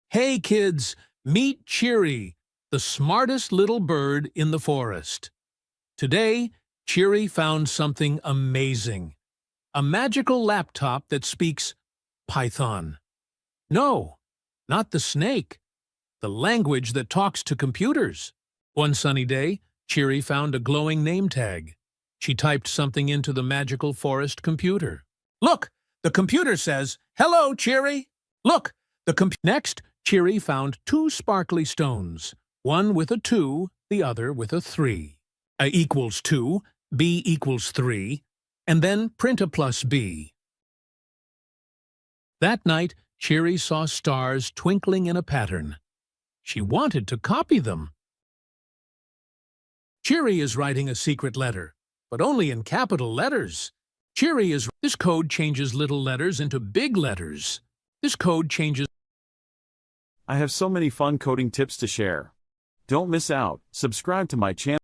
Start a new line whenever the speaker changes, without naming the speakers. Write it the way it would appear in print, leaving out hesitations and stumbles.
Hey kids, meet Cheery, the smartest little bird in the forest. Today, Cheery found something amazing. A magical laptop that speaks Python. No, not the snake. The language that talks to computers. One sunny day, Cheery found a glowing name tag. She typed something into the magical forest computer. Look, the computer says, "Hello, Cheery." Look, Next, Cheery found two sparkly stones, one with a 2, the other with a 3. A equals 2, B equals 3, and then print a plus B. That night, Cheery saw stars twinkling in a pattern. She wanted to copy them. Cheery is writing a secret letter, but only in capital letters. This code changes little letters into big letters. This code changes.
I have so many fun coding tips to share. Don't miss out. Subscribe to my channel.